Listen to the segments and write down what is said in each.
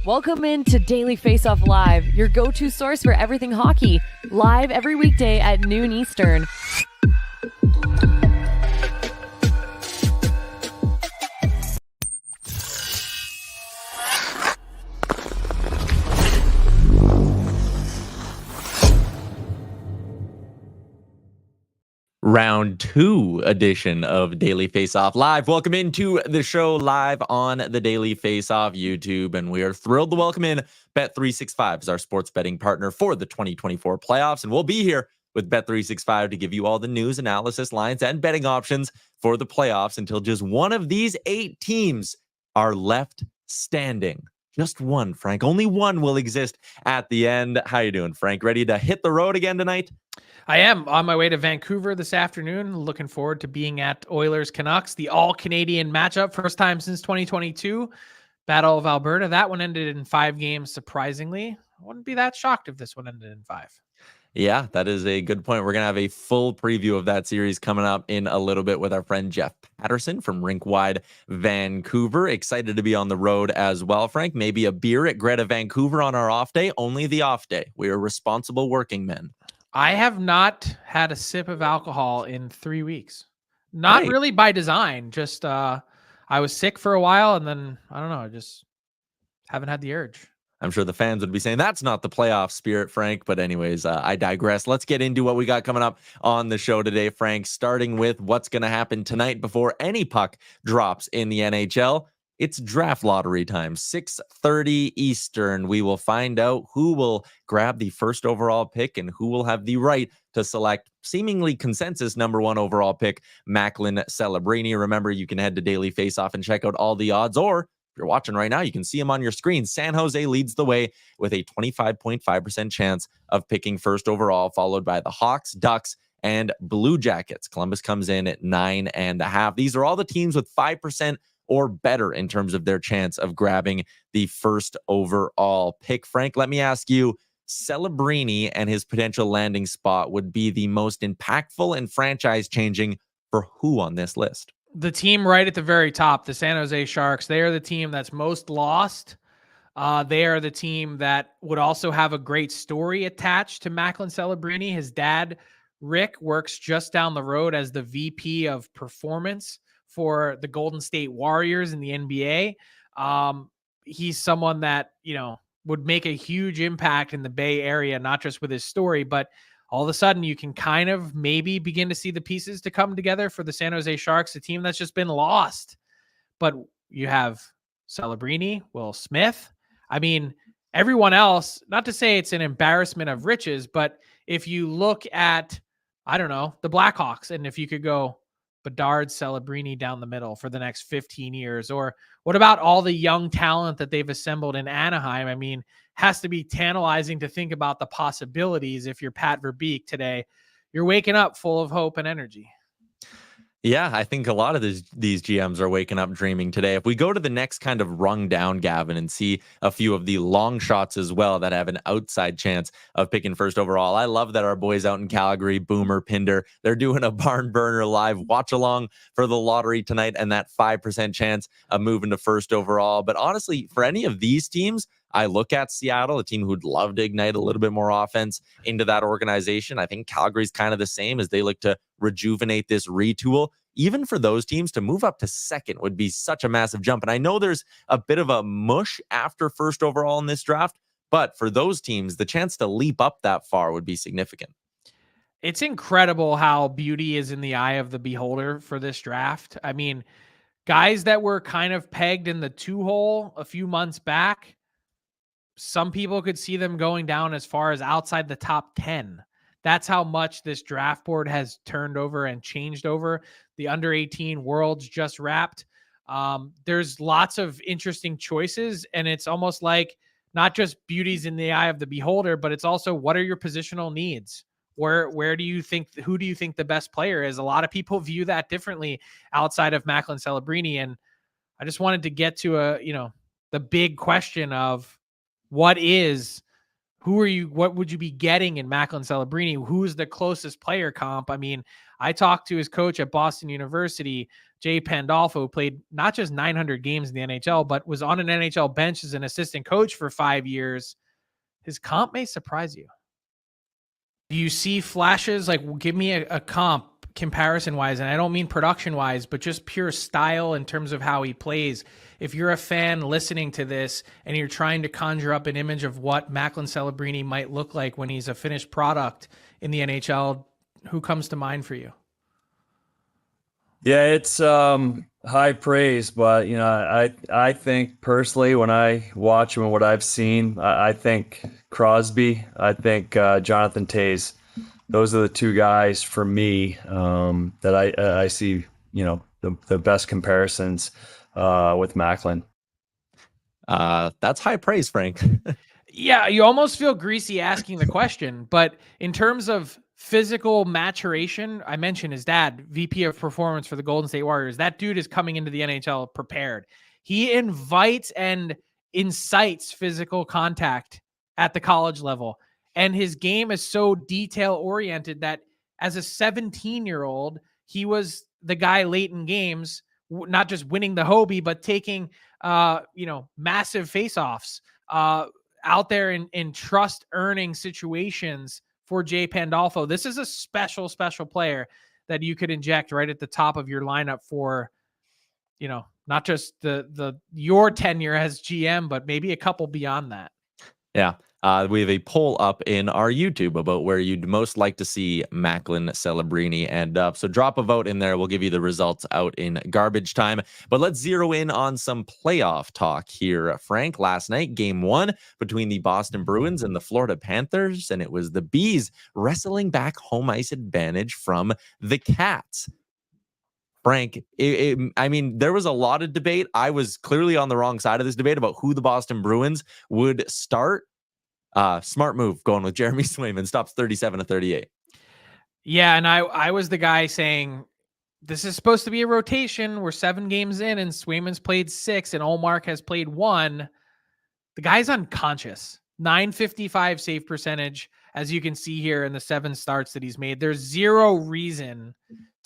Welcome into Daily Faceoff Live, your go-to source for everything hockey. Live every weekday at noon Eastern. Round 2 edition of Daily Faceoff Live. Welcome into the show live on the Daily Faceoff YouTube, and we are thrilled to welcome in Bet365 as our sports betting partner for the 2024 playoffs, and we'll be here with Bet365 to give you all the news, analysis, lines, and betting options for the playoffs until just one of these 8 teams are left standing. Just one, Frank. Only one will exist at the end. How you doing, Frank? Ready to hit the road again tonight? I am on my way to Vancouver this afternoon. Looking forward to being at Oilers Canucks, the all-Canadian matchup. First time since 2022. Battle of Alberta. That one ended in 5 games, surprisingly. I wouldn't be that shocked if this one ended in 5. Yeah, that is a good point. We're going to have a full preview of that series coming up in a little bit with our friend Jeff Paterson from Rink-Wide Vancouver. Excited to be on the road as well, Frank. Maybe a beer at Greta Vancouver on our off day. Only the off day. We are responsible working men. I have not had a sip of alcohol in 3 weeks. Not really by design. Just I was sick for a while, and then, I don't know, I just haven't had the urge. I'm sure the fans would be saying that's not the playoff spirit, Frank. But anyways, I digress. Let's get into what we got coming up on the show today, Frank, starting with what's going to happen tonight before any puck drops in the NHL. It's draft lottery time, 6:30 Eastern. We will find out who will grab the first overall pick and who will have the right to select seemingly consensus number 1 overall pick, Macklin Celebrini. Remember, you can head to Daily Faceoff and check out all the odds, or if you're watching right now, you can see them on your screen. San Jose leads the way with a 25.5% chance of picking first overall, followed by the Hawks, Ducks, and Blue Jackets. Columbus comes in at 9.5. These are all the teams with 5% or better in terms of their chance of grabbing the first overall pick. Frank, let me ask you, Celebrini and his potential landing spot would be the most impactful and franchise-changing for who on this list? The team right at the very top, the San Jose Sharks, they are the team that's most lost. They are the team that would also have a great story attached to Macklin Celebrini. His dad, Rick, works just down the road as the VP of performance for the Golden State Warriors in the NBA. He's someone that, would make a huge impact in the Bay Area, not just with his story, but all of a sudden you can kind of maybe begin to see the pieces to come together for the San Jose Sharks, a team that's just been lost. But you have Celebrini, Will Smith. I mean, everyone else, not to say it's an embarrassment of riches, but if you look at, I don't know, the Blackhawks, and if you could go Bedard, Celebrini down the middle for the next 15 years, or what about all the young talent that they've assembled in Anaheim? I mean, has to be tantalizing to think about the possibilities. If you're Pat Verbeek today, you're waking up full of hope and energy. Yeah, I think a lot of these GMs are waking up dreaming today. If we go to the next kind of rung down, Gavin, and see a few of the long shots as well that have an outside chance of picking first overall. I love that our boys out in Calgary, Boomer, Pinder, they're doing a barn burner live watch along for the lottery tonight and that 5% chance of moving to first overall. But honestly, for any of these teams, I look at Seattle, a team who'd love to ignite a little bit more offense into that organization. I think Calgary's kind of the same as they look to rejuvenate this retool. Even for those teams to move up to second would be such a massive jump. And I know there's a bit of a mush after first overall in this draft, but for those teams, the chance to leap up that far would be significant. It's incredible how beauty is in the eye of the beholder for this draft. I mean, guys that were kind of pegged in the 2-hole a few months back, some people could see them going down as far as outside the top 10. That's how much this draft board has turned over and changed over. The under 18 Worlds just wrapped. There's lots of interesting choices, and it's almost like not just beauty's in the eye of the beholder, but it's also what are your positional needs? Who do you think the best player is? A lot of people view that differently outside of Macklin Celebrini. And I just wanted to get to the big question of what would you be getting in Macklin Celebrini? Who's the closest player comp? I mean, I talked to his coach at Boston University, Jay Pandolfo, who played not just 900 games in the NHL, but was on an NHL bench as an assistant coach for 5 years. His comp may surprise you. Do you see flashes? Like, give me a comp comparison wise, and I don't mean production wise, but just pure style in terms of how he plays. If you're a fan listening to this and you're trying to conjure up an image of what Macklin Celebrini might look like when he's a finished product in the NHL, who comes to mind for you? Yeah, it's high praise, but I think personally, when I watch him and what I've seen, I think Crosby, I think Jonathan Toews. Those are the two guys for me that I see, the best comparisons with Macklin. That's high praise, Frank. Yeah, you almost feel greasy asking the question, but in terms of physical maturation, I mentioned his dad, VP of performance for the Golden State Warriors. That dude is coming into the NHL prepared. He invites and incites physical contact at the college level. And his game is so detail-oriented that as a 17-year-old, he was the guy late in games, not just winning the Hobie, but taking, massive faceoffs out there in trust-earning situations for Jay Pandolfo. This is a special, special player that you could inject right at the top of your lineup for, not just your tenure as GM, but maybe a couple beyond that. Yeah. We have a poll up in our YouTube about where you'd most like to see Macklin Celebrini end up. So drop a vote in there. We'll give you the results out in garbage time. But let's zero in on some playoff talk here, Frank. Last night, game 1 between the Boston Bruins and the Florida Panthers, and it was the Bees wrestling back home ice advantage from the Cats. Frank, there was a lot of debate. I was clearly on the wrong side of this debate about who the Boston Bruins would start. Smart move going with Jeremy Swayman, stops 37-38. Yeah, and I was the guy saying this is supposed to be a rotation. We're 7 games in, and Swayman's played 6, and Ullmark has played 1. The guy's unconscious. 955 save percentage, as you can see here in the 7 starts that he's made. There's zero reason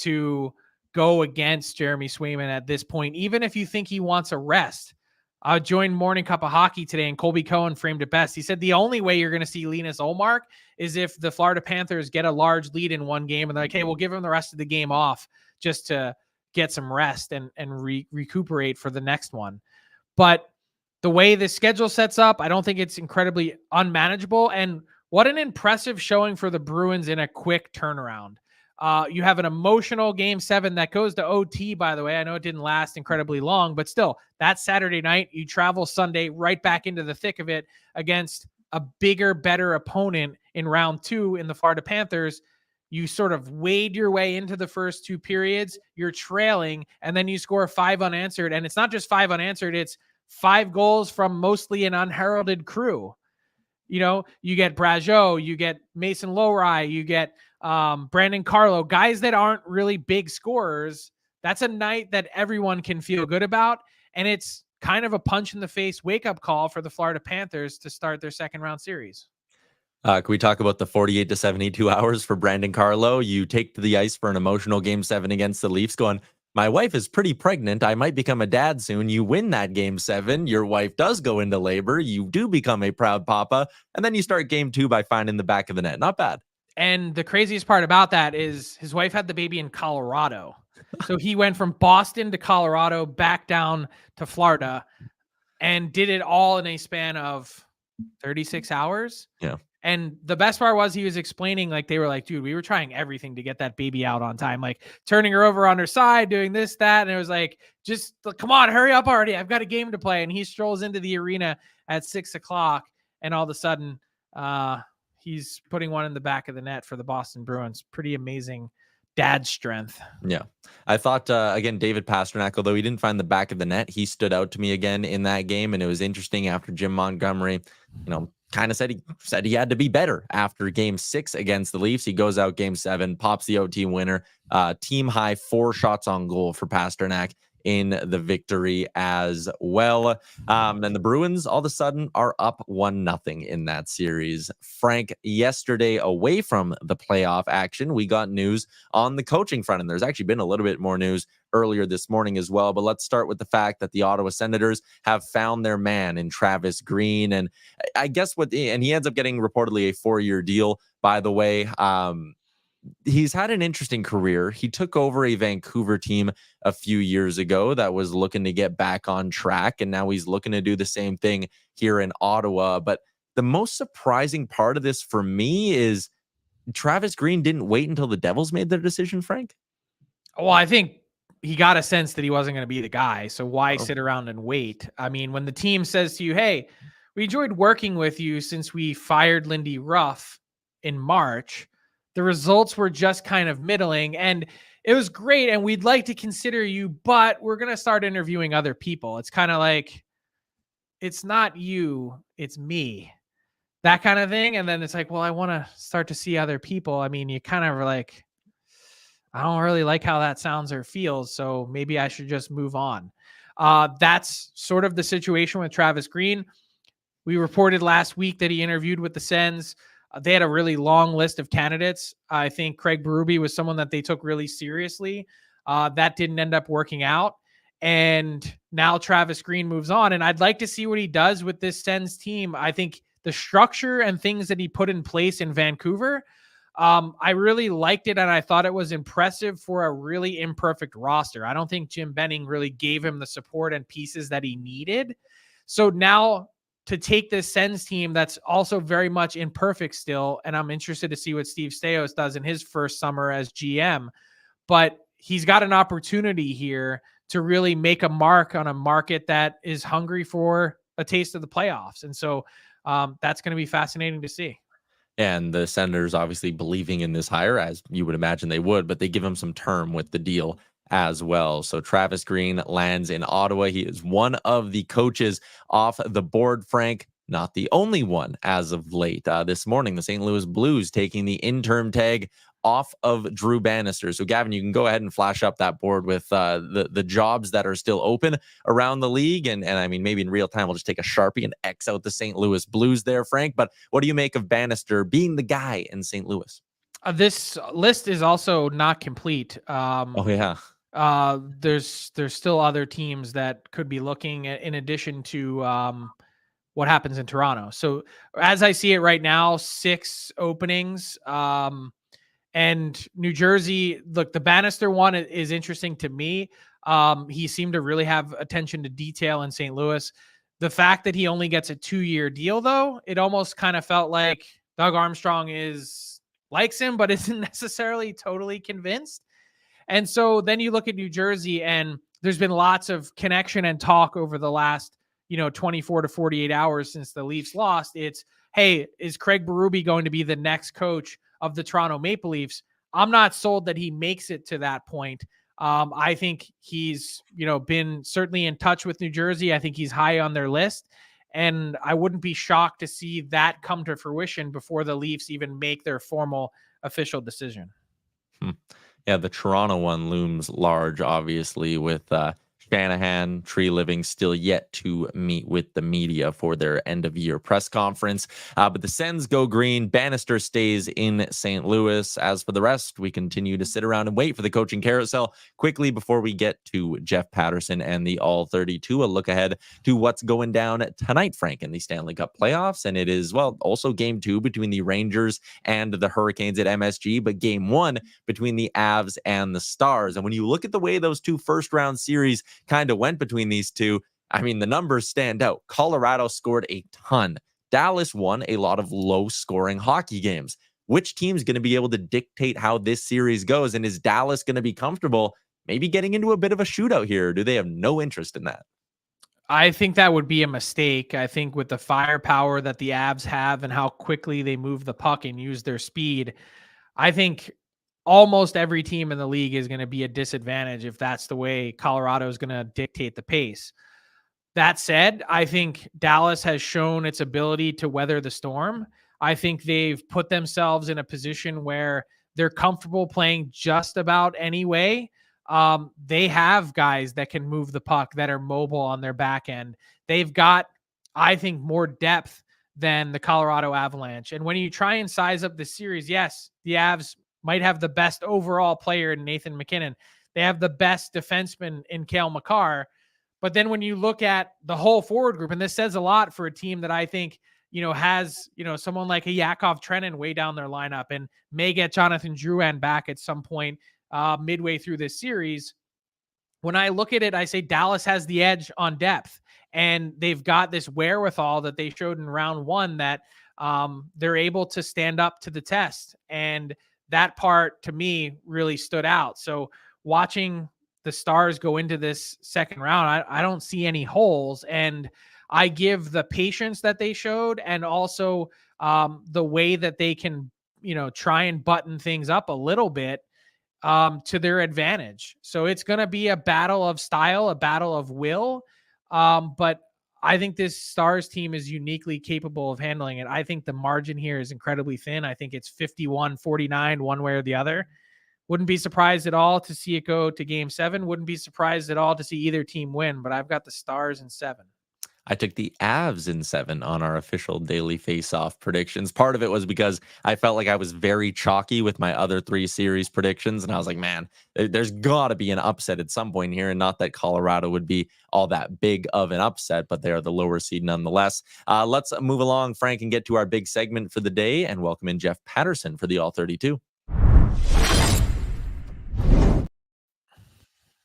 to go against Jeremy Swayman at this point, even if you think he wants a rest. I joined Morning Cup of Hockey today, and Colby Cohen framed it best. He said the only way you're going to see Linus Ullmark is if the Florida Panthers get a large lead in one game, and they're like, hey, we'll give him the rest of the game off just to get some rest and recuperate for the next one. But the way the schedule sets up, I don't think it's incredibly unmanageable. And what an impressive showing for the Bruins in a quick turnaround. You have an emotional game 7 that goes to OT, by the way. I know it didn't last incredibly long, but still, that Saturday night, you travel Sunday right back into the thick of it against a bigger, better opponent in round 2 in the Florida Panthers. You sort of wade your way into the first 2 periods. You're trailing, and then you score 5 unanswered. And it's not just 5 unanswered. It's 5 goals from mostly an unheralded crew. You get Brageau, you get Mason Lowry, you get Brandon Carlo, guys that aren't really big scorers. That's a night that everyone can feel good about. And it's kind of a punch in the face wake-up call for the Florida Panthers to start their second round series. Can we talk about the 48 to 72 hours for Brandon Carlo? You take to the ice for an emotional game 7 against the Leafs going, my wife is pretty pregnant. I might become a dad soon. You win that game 7. Your wife does go into labor. You do become a proud papa. And then you start game 2 by finding the back of the net. Not bad. And the craziest part about that is his wife had the baby in Colorado. So he went from Boston to Colorado, back down to Florida, and did it all in a span of 36 hours. Yeah. And the best part was he was explaining, like, they were like, dude, we were trying everything to get that baby out on time, like turning her over on her side, doing this, that. And it was like, just come on, hurry up already. I've got a game to play. And he strolls into the arena at 6:00, and all of a sudden he's putting one in the back of the net for the Boston Bruins. Pretty amazing dad strength. Yeah. I thought, again, David Pasternak, although he didn't find the back of the net, he stood out to me again in that game. And it was interesting after Jim Montgomery, kind of said he had to be better after game 6 against the Leafs. He goes out game 7, pops the OT winner, team high 4 shots on goal for Pasternak in the victory as well. And the Bruins all of a sudden are up 1-0 in that series. Frank, yesterday away from the playoff action, we got news on the coaching front, and there's actually been a little bit more news earlier this morning as well. But let's start with the fact that the Ottawa Senators have found their man in Travis Green. And I guess and he ends up getting reportedly a 4-year deal, by the way. He's had an interesting career. He took over a Vancouver team a few years ago that was looking to get back on track, and now he's looking to do the same thing here in Ottawa. But the most surprising part of this for me is Travis Green didn't wait until the Devils made their decision, Frank. Well, I think he got a sense that he wasn't going to be the guy. So why sit around and wait? I mean, when the team says to you, hey, we enjoyed working with you since we fired Lindy Ruff in March, the results were just kind of middling, and it was great, and we'd like to consider you, but we're going to start interviewing other people. It's kind of like, it's not you, it's me, that kind of thing. And then it's like, well, I want to start to see other people. I mean, you kind of are like, I don't really like how that sounds or feels, so maybe I should just move on. That's sort of the situation with Travis Green. We reported last week that he interviewed with the Sens. They had a really long list of candidates. I think Craig Berube was someone that they took really seriously. That didn't end up working out. And now Travis Green moves on. And I'd like to see what he does with this Sens team. I think the structure and things that he put in place in Vancouver, I really liked it. And I thought it was impressive for a really imperfect roster. I don't think Jim Benning really gave him the support and pieces that he needed. So now, to take this Sens team that's also very much imperfect still, and I'm interested to see what Steve Staios does in his first summer as GM, but he's got an opportunity here to really make a mark on a market that is hungry for a taste of the playoffs. And so that's going to be fascinating to see. And the Senators obviously believing in this hire, as you would imagine they would, but they give him some term with the deal as well. So Travis Green lands in Ottawa. He is one of the coaches off the board, Frank. Not the only one as of late. This morning, the St. Louis Blues taking the interim tag off of Drew Bannister. So Gavin, you can go ahead and flash up that board with the jobs that are still open around the league. And I mean, maybe in real time, we'll just take a Sharpie and X out the St. Louis Blues there, Frank. But what do you make of Bannister being the guy in St. Louis? This list is also not complete. Oh, yeah. There's still other teams that could be looking at, in addition to what happens in Toronto. So as I see it right now, 6 openings. And New Jersey, look, the Bannister one is interesting to me. He seemed to really have attention to detail in St. Louis. The fact that he only gets a 2-year deal, though, it almost kind of felt like Doug Armstrong likes him, but isn't necessarily totally convinced. And so then you look at New Jersey, and there's been lots of connection and talk over the last, 24 to 48 hours since the Leafs lost. It's, hey, is Craig Berube going to be the next coach of the Toronto Maple Leafs? I'm not sold that he makes it to that point. I think he's, been certainly in touch with New Jersey. I think he's high on their list. And I wouldn't be shocked to see that come to fruition before the Leafs even make their formal official decision. Yeah, the Toronto one looms large, obviously, with Shanahan, Tree Living still yet to meet with the media for their end-of-year press conference. But the Sens go green. Bannister stays in St. Louis. As for the rest, we continue to sit around and wait for the coaching carousel. Quickly, before we get to Jeff Paterson and the All-32, a look ahead to what's going down tonight, Frank, in the Stanley Cup playoffs. And it is, well, also Game 2 between the Rangers and the Hurricanes at MSG, but Game 1 between the Avs and the Stars. And when you look at the way those two first-round series kind of went between these two, I mean, the numbers stand out. Colorado scored a ton. Dallas won a lot of low-scoring hockey games. Which team's going to be able to dictate how this series goes? And is Dallas going to be comfortable maybe getting into a bit of a shootout here? Or do they have no interest in that? I think that would be a mistake. I think with the firepower that the Avs have and how quickly they move the puck and use their speed, I think almost every team in the league is going to be a disadvantage if that's the way Colorado is going to dictate the pace. That said, I think Dallas has shown its ability to weather the storm. I think they've put themselves in a position where they're comfortable playing just about any way. they have guys that can move the puck, that are mobile on their back end. They've got, I think, more depth than the Colorado Avalanche. And when you try and size up the series, yes, the Avs might have the best overall player in Nathan MacKinnon. They have the best defenseman in Cale Makar. But then when you look at the whole forward group, and this says a lot for a team that I think, has, someone like a Yakov Trenin way down their lineup and may get Jonathan Drouin back at some point midway through this series. When I look at it, I say Dallas has the edge on depth, and they've got this wherewithal that they showed in round one that they're able to stand up to the test. And that part to me really stood out. So watching the Stars go into this second round, I don't see any holes, and I give the patience that they showed and also the way that they can, try and button things up a little bit to their advantage. So it's going to be a battle of style, a battle of will. But I think this Stars team is uniquely capable of handling it. I think the margin here is incredibly thin. I think it's 51-49 one way or the other. Wouldn't be surprised at all to see it go to game 7. Wouldn't be surprised at all to see either team win, but I've got the Stars in 7. I took the Avs in 7 on our official daily face-off predictions. Part of it was because I felt like I was very chalky with my other 3 series predictions. And I was like, man, there's got to be an upset at some point here. And not that Colorado would be all that big of an upset, but they are the lower seed nonetheless. Let's move along, Frank, and get to our big segment for the day and welcome in Jeff Paterson for the All 32.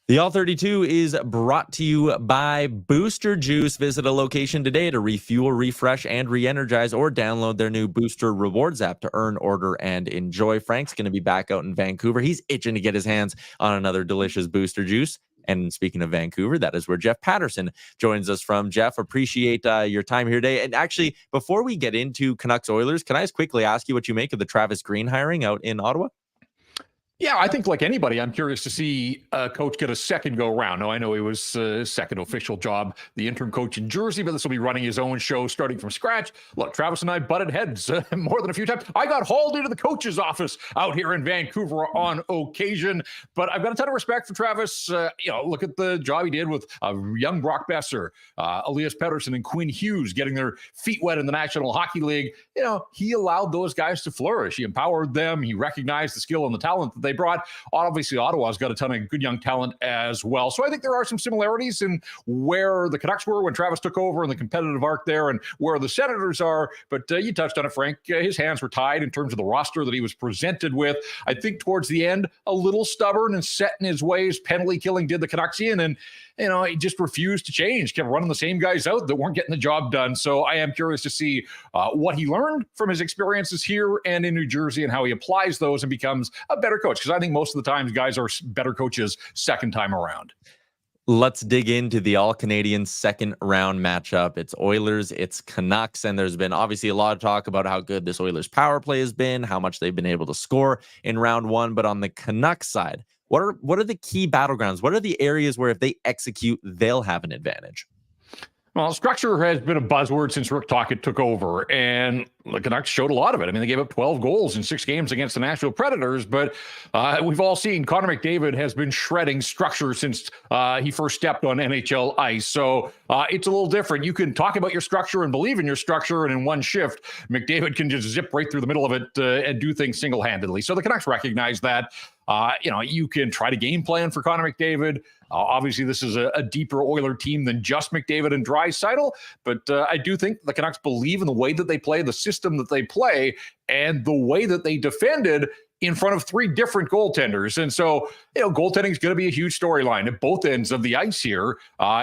The All 32 is brought to you by Booster Juice. Visit a location today to refuel, refresh, and re-energize, or download their new Booster Rewards app to earn, order, and enjoy. Frank's going to be back out in Vancouver. He's itching to get his hands on another delicious Booster Juice. And speaking of Vancouver, that is where Jeff Paterson joins us from. Jeff, appreciate your time here today. And actually, before we get into Canucks Oilers, can I just quickly ask you what you make of the Travis Green hiring out in Ottawa? Yeah, I think like anybody, I'm curious to see a coach get a second go round. Now, I know he was second official job, the interim coach in Jersey, but this will be running his own show starting from scratch. Look, Travis and I butted heads more than a few times. I got hauled into the coach's office out here in Vancouver on occasion, but I've got a ton of respect for Travis. Look at the job he did with young Brock Besser, Elias Paterson, and Quinn Hughes getting their feet wet in the National Hockey League. He allowed those guys to flourish. He empowered them. He recognized the skill and the talent that they brought. Obviously, Ottawa's got a ton of good young talent as well. So I think there are some similarities in where the Canucks were when Travis took over in the competitive arc there and where the Senators are. But you touched on it, Frank. His hands were tied in terms of the roster that he was presented with. I think towards the end, a little stubborn and set in his ways. Penalty killing did the Canucks in, and he just refused to change, kept running the same guys out that weren't getting the job done. So I am curious to see what he learned from his experiences here and in New Jersey and how he applies those and becomes a better coach. Because I think most of the times guys are better coaches second time around. Let's dig into the all-Canadian second round matchup. It's Oilers, it's Canucks, and there's been obviously a lot of talk about how good this Oilers power play has been, how much they've been able to score in round 1. But on the Canucks side, what are the key battlegrounds? What are the areas where if they execute, they'll have an advantage? Well, structure has been a buzzword since Rick Tocchet took over, and the Canucks showed a lot of it. I mean, they gave up 12 goals in 6 games against the Nashville Predators, but we've all seen Connor McDavid has been shredding structure since he first stepped on NHL ice. So it's a little different. You can talk about your structure and believe in your structure, and in one shift, McDavid can just zip right through the middle of it and do things single-handedly. So the Canucks recognize that. You can try to game plan for Connor McDavid. Obviously, this is a deeper Oiler team than just McDavid and Draisaitl, but I do think the Canucks believe in the way that they play, the system that they play, and the way that they defended in front of 3 different goaltenders. And so, goaltending is going to be a huge storyline at both ends of the ice here.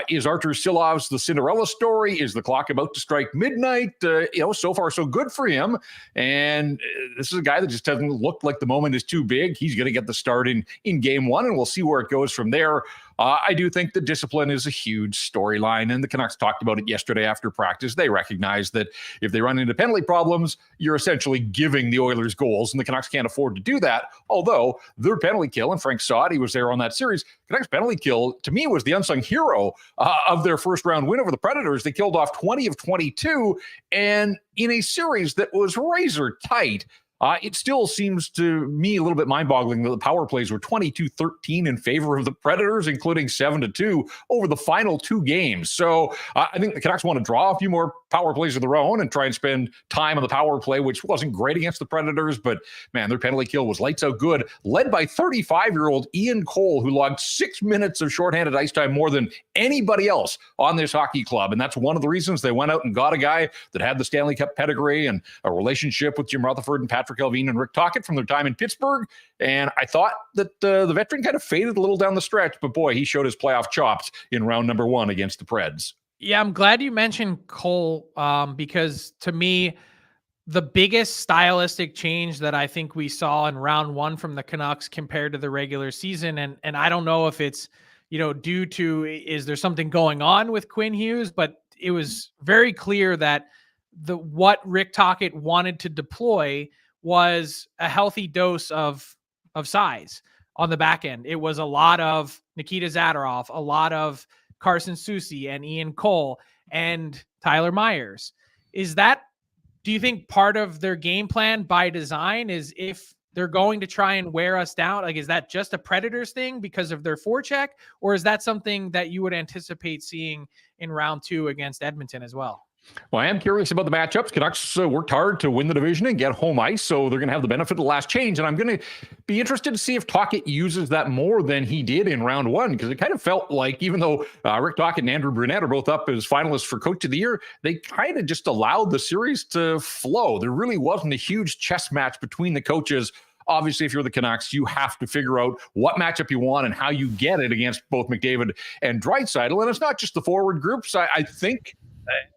Is Artur Silovs the Cinderella story? Is the clock about to strike midnight? So far so good for him. And this is a guy that just doesn't look like the moment is too big. He's going to get the start in game 1, and we'll see where it goes from there. I do think the discipline is a huge storyline, and the Canucks talked about it yesterday after practice. They recognize that if they run into penalty problems, you're essentially giving the Oilers goals, and the Canucks can't afford to do that, although their penalty kill, and Frank saw it, he was there on that series, Canucks penalty kill, to me, was the unsung hero of their first-round win over the Predators. They killed off 20 of 22, and in a series that was razor tight, it still seems to me a little bit mind-boggling that the power plays were 22-13 in favor of the Predators, including 7-2 over the final 2 games. So I think the Canucks want to draw a few more power plays of their own and try and spend time on the power play, which wasn't great against the Predators, but man, their penalty kill was lights out good, led by 35-year-old Ian Cole, who logged 6 minutes of shorthanded ice time more than anybody else on this hockey club. And that's one of the reasons they went out and got a guy that had the Stanley Cup pedigree and a relationship with Jim Rutherford and Patrick Elvine and Rick Tocchet from their time in Pittsburgh. And I thought that the veteran kind of faded a little down the stretch, but boy, he showed his playoff chops in round number 1 against the Preds. Yeah, I'm glad you mentioned Cole because to me, the biggest stylistic change that I think we saw in round 1 from the Canucks compared to the regular season, and I don't know if it's, due to, is there something going on with Quinn Hughes, but it was very clear that what Rick Tocchet wanted to deploy was a healthy dose of size on the back end. It was a lot of Nikita Zadorov, a lot of Carson Soucy and Ian Cole and Tyler Myers. Do you think part of their game plan by design is if they're going to try and wear us down? Like, is that just a Predators thing because of their forecheck, or is that something that you would anticipate seeing in round 2 against Edmonton as well? Well, I am curious about the matchups. Canucks worked hard to win the division and get home ice, so they're going to have the benefit of the last change. And I'm going to be interested to see if Tocchet uses that more than he did in round 1, because it kind of felt like, even though Rick Tocchet and Andrew Brunette are both up as finalists for Coach of the Year, they kind of just allowed the series to flow. There really wasn't a huge chess match between the coaches. Obviously, if you're the Canucks, you have to figure out what matchup you want and how you get it against both McDavid and Draisaitl. And it's not just the forward groups. I think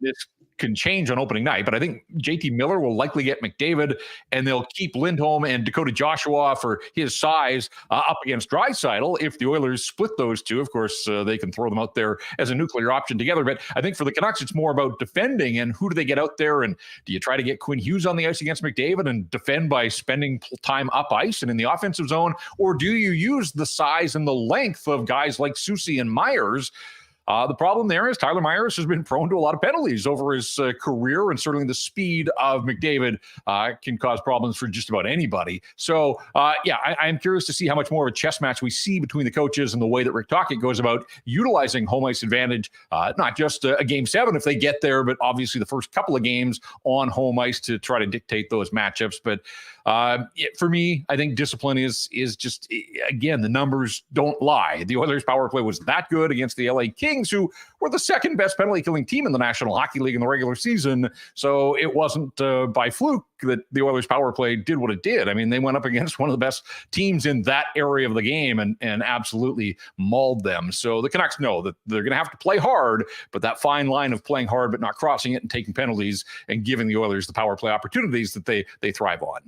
this can change on opening night, but I think JT Miller will likely get McDavid, and they'll keep Lindholm and Dakota Joshua for his size up against Draisaitl. If the Oilers split those two, of course, they can throw them out there as a nuclear option together. But I think for the Canucks, it's more about defending and who do they get out there, and do you try to get Quinn Hughes on the ice against McDavid and defend by spending time up ice and in the offensive zone, or do you use the size and the length of guys like Soucy and Myers? The problem there is Tyler Myers has been prone to a lot of penalties over his career, and certainly the speed of McDavid can cause problems for just about anybody. So, I am curious to see how much more of a chess match we see between the coaches and the way that Rick Tocchet goes about utilizing home ice advantage, not just a Game 7 if they get there, but obviously the first couple of games on home ice to try to dictate those matchups. But for me, I think discipline is just, again, the numbers don't lie. The Oilers' power play was that good against the LA Kings, who were the second best penalty killing team in the National Hockey League in the regular season. So it wasn't by fluke that the Oilers' power play did what it did. I mean, they went up against one of the best teams in that area of the game and absolutely mauled them. So the Canucks know that they're going to have to play hard, but that fine line of playing hard but not crossing it and taking penalties and giving the Oilers the power play opportunities that they thrive on.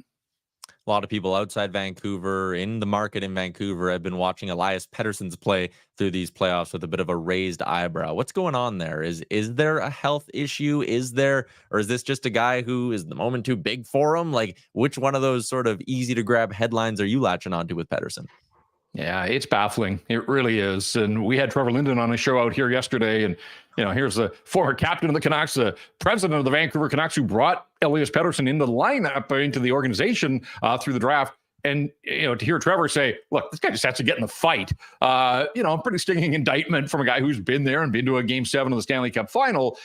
A lot of people outside Vancouver, in the market in Vancouver, have been watching Elias Pettersson's play through these playoffs with a bit of a raised eyebrow. What's going on there? Is there a health issue? Or is this just a guy who is the moment too big for him? Like, which one of those sort of easy to grab headlines are you latching onto with Paterson? Yeah, it's baffling. It really is. And we had Trevor Linden on a show out here yesterday, and here's the former captain of the Canucks, the president of the Vancouver Canucks, who brought Elias Pettersson into the lineup, into the organization through the draft. And, to hear Trevor say, look, this guy just has to get in the fight, pretty stinging indictment from a guy who's been there and been to a Game 7 of the Stanley Cup final.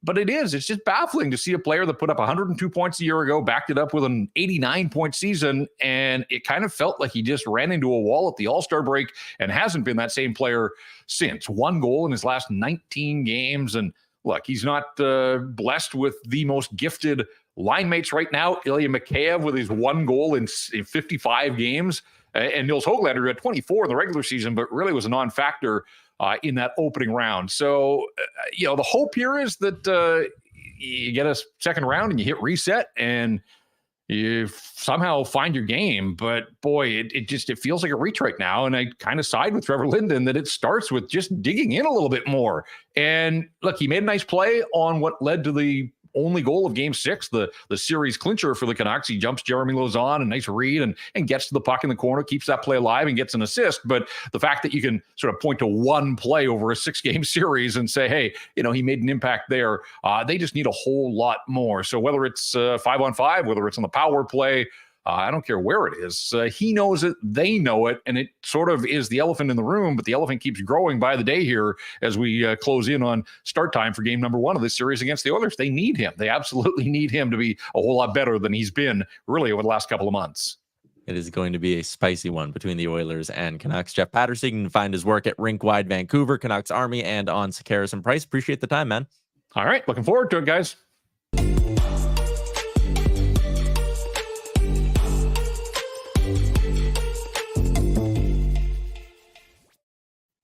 But it's just baffling to see a player that put up 102 points a year ago, backed it up with an 89-point season, and it kind of felt like he just ran into a wall at the All-Star break and hasn't been that same player since. 1 goal in his last 19 games. And look, he's not blessed with the most gifted line mates right now. Ilya Mikheyev with his 1 goal in 55 games, and Nils Höglander at 24 in the regular season, but really was a non-factor in that opening round. So, the hope here is that you get a second round and you hit reset and you somehow find your game. But boy, it feels like a reach right now. And I kind of side with Trevor Linden that it starts with just digging in a little bit more. And look, he made a nice play on what led to the only goal of Game 6, the series clincher for the Canucks. He jumps Jeremy Lauzon, a nice read, and gets to the puck in the corner, keeps that play alive, and gets an assist. But the fact that you can sort of point to one play over a 6-game series and say, hey, he made an impact there, they just need a whole lot more. So whether it's 5-on-5, whether it's on the power play, I don't care where it is. He knows it. They know it. And it sort of is the elephant in the room, but the elephant keeps growing by the day here as we close in on start time for game number 1 of this series against the Oilers. They need him. They absolutely need him to be a whole lot better than he's been really over the last couple of months. It is going to be a spicy one between the Oilers and Canucks. Jeff Paterson can find his work at Rink Wide Vancouver, Canucks Army, and on Sakaris and Price. Appreciate the time, man. All right. Looking forward to it, guys.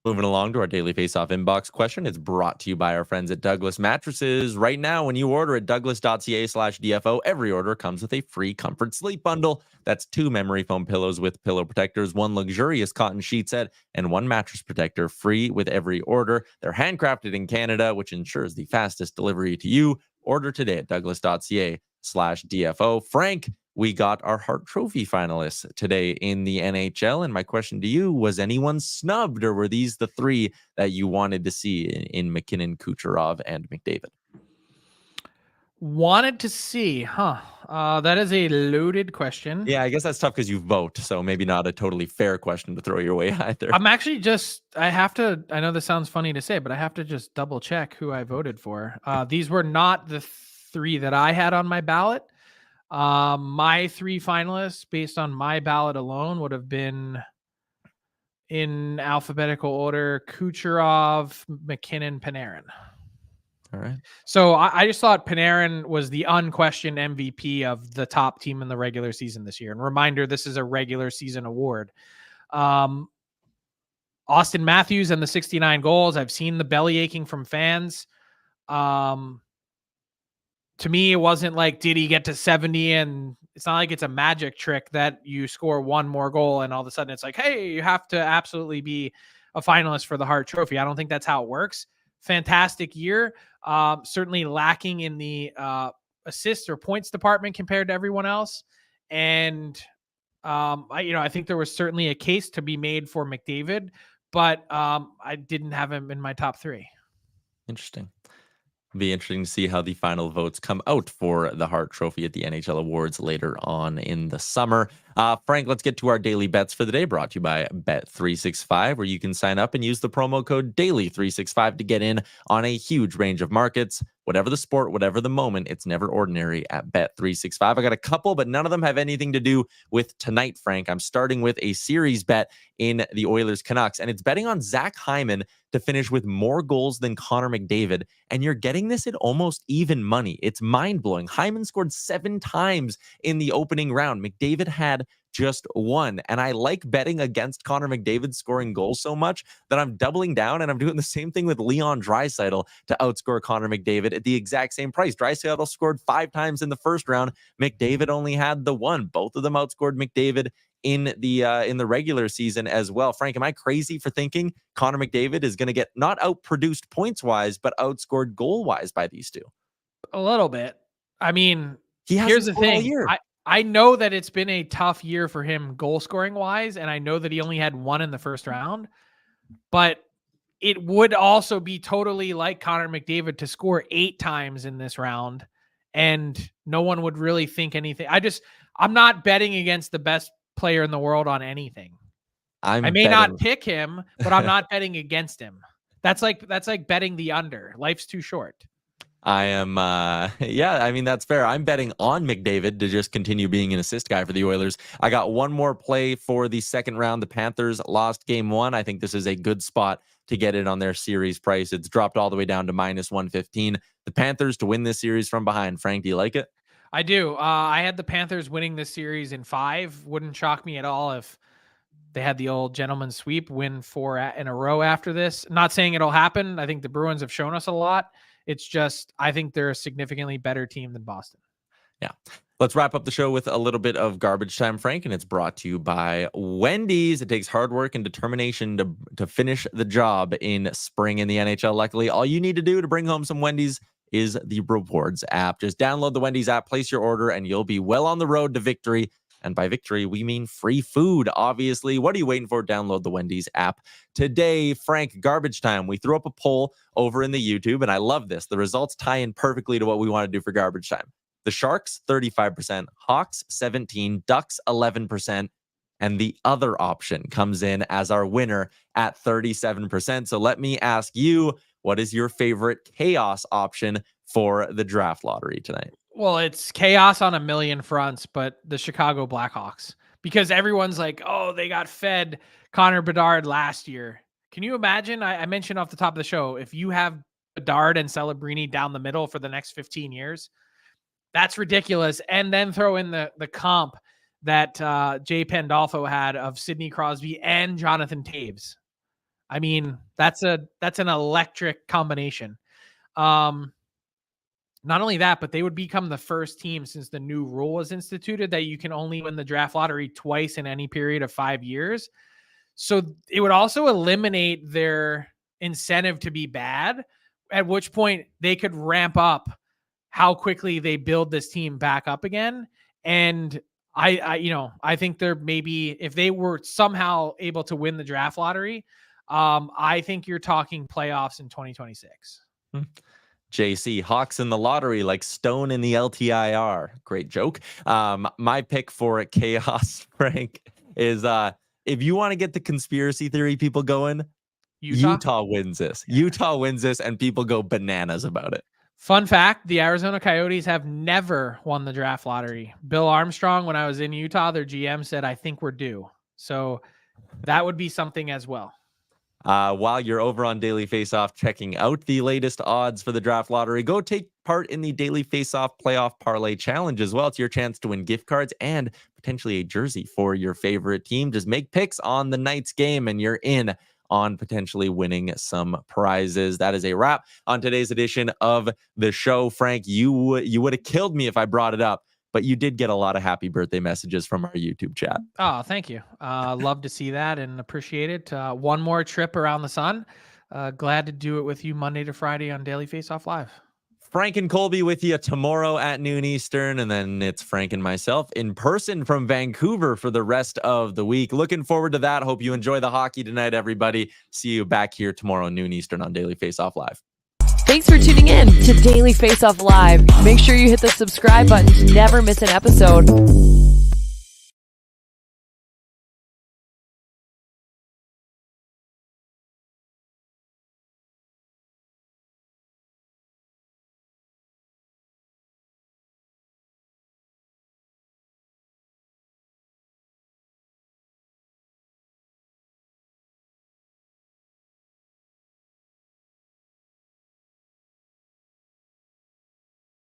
Moving along to our daily Faceoff inbox question. It's brought to you by our friends at Douglas Mattresses. Right now, when you order at douglas.ca/DFO, every order comes with a free comfort sleep bundle. That's 2 memory foam pillows with pillow protectors, 1 luxurious cotton sheet set, and 1 mattress protector free with every order. They're handcrafted in Canada, which ensures the fastest delivery to you. Order today at douglas.ca/DFO. Frank, we got our Hart Trophy finalists today in the NHL. And my question to you, was anyone snubbed, or were these the 3 that you wanted to see in McKinnon, Kucherov, and McDavid? Wanted to see, that is a loaded question. Yeah, I guess that's tough because you vote. So maybe not a totally fair question to throw your way either. I'm actually I know this sounds funny to say, but I have to just double check who I voted for. These were not the 3 that I had on my ballot. My 3 finalists based on my ballot alone would have been, in alphabetical order, Kucherov, McKinnon, Panarin. All right. So I just thought Panarin was the unquestioned MVP of the top team in the regular season this year. And reminder, this is a regular season award. Austin Matthews and the 69 goals. I've seen the belly aching from fans. To me, it wasn't like, did he get to 70? And it's not like it's a magic trick that you score 1 more goal and all of a sudden it's like, hey, you have to absolutely be a finalist for the Hart Trophy. I don't think that's how it works. Fantastic year. Certainly lacking in the assists or points department compared to everyone else. And I think there was certainly a case to be made for McDavid, but I didn't have him in my top 3. Interesting. Be interesting to see how the final votes come out for the Hart Trophy at the NHL Awards later on in the summer. Frank, let's get to our daily bets for the day, brought to you by Bet365, where you can sign up and use the promo code DAILY365 to get in on a huge range of markets. Whatever the sport, whatever the moment, it's never ordinary at Bet365. I got a couple, but none of them have anything to do with tonight, Frank. I'm starting with a series bet in the Oilers Canucks, and it's betting on Zach Hyman to finish with more goals than Connor McDavid. And you're getting this at almost even money. It's mind-blowing. Hyman scored 7 times in the opening round. McDavid had just 1. And I like betting against Connor McDavid scoring goals so much that I'm doubling down, and I'm doing the same thing with Leon Draisaitl to outscore Connor McDavid at the exact same price. Draisaitl scored 5 times in the first round. McDavid only had the 1. Both of them outscored McDavid in the regular season as well. Frank, am I crazy for thinking Connor McDavid is going to get not outproduced points-wise, but outscored goal-wise by these 2? A little bit. I mean, here's the thing. I know that it's been a tough year for him goal scoring wise, and I know that he only had 1 in the first round, but it would also be totally like Connor McDavid to score 8 times in this round, and no one would really think anything. I'm not betting against the best player in the world on anything. I may not pick him, but I'm not betting against him. That's like betting the under. Life's too short. I am, that's fair. I'm betting on McDavid to just continue being an assist guy for the Oilers. I got one more play for the second round. The Panthers lost game 1. I think this is a good spot to get it on their series price. It's dropped all the way down to -115. The Panthers to win this series from behind. Frank, do you like it? I do. I had the Panthers winning this series in 5. Wouldn't shock me at all if they had the old gentleman's sweep, win 4 in a row after this. Not saying it'll happen. I think the Bruins have shown us a lot. It's just, I think they're a significantly better team than Boston. Yeah. Let's wrap up the show with a little bit of garbage time, Frank, and it's brought to you by Wendy's. It takes hard work and determination to finish the job in spring in the NHL. Luckily, all you need to do to bring home some Wendy's is the Rewards app. Just download the Wendy's app, place your order, and you'll be well on the road to victory. And by victory, we mean free food, obviously. What are you waiting for? Download the Wendy's app today. Frank, garbage time. We threw up a poll over in the YouTube, and I love this. The results tie in perfectly to what we want to do for garbage time. The Sharks, 35%, Hawks, 17%, Ducks, 11%, and the other option comes in as our winner at 37%. So let me ask you, what is your favorite chaos option for the draft lottery tonight? Well, it's chaos on a million fronts, but the Chicago Blackhawks, because everyone's like, oh, they got fed Connor Bedard last year. Can you imagine? I mentioned off the top of the show, if you have Bedard and Celebrini down the middle for the next 15 years, that's ridiculous. And then throw in the comp that Jay Pandolfo had of Sidney Crosby and Jonathan Toews. I mean, that's an electric combination. Not only that, but they would become the first team since the new rule was instituted that you can only win the draft lottery twice in any period of 5 years. So it would also eliminate their incentive to be bad, at which point they could ramp up how quickly they build this team back up again. And I think they're maybe, if they were somehow able to win the draft lottery, I think you're talking playoffs in 2026. JC, Hawks in the lottery like Stone in the LTIR. Great joke. My pick for chaos, Frank, is if you want to get the conspiracy theory people going, Utah wins this. Utah wins this, and people go bananas about it. Fun fact, the Arizona Coyotes have never won the draft lottery. Bill Armstrong, when I was in Utah, their GM said, I think we're due. So that would be something as well. While you're over on Daily Faceoff checking out the latest odds for the draft lottery, go take part in the Daily Faceoff Playoff Parlay Challenge as well. It's your chance to win gift cards and potentially a jersey for your favorite team. Just make picks on the night's game and you're in on potentially winning some prizes. That is a wrap on today's edition of the show. Frank, you would have killed me if I brought it up, but you did get a lot of happy birthday messages from our YouTube chat. Oh, thank you. Love to see that and appreciate it. One more trip around the sun. Glad to do it with you Monday to Friday on Daily Faceoff Live. Frank and Colby with you tomorrow at noon Eastern, and then it's Frank and myself in person from Vancouver for the rest of the week. Looking forward to that. Hope you enjoy the hockey tonight, everybody. See you back here tomorrow noon Eastern on Daily Faceoff Live. Thanks for tuning in to Daily Faceoff Live. Make sure you hit the subscribe button to never miss an episode.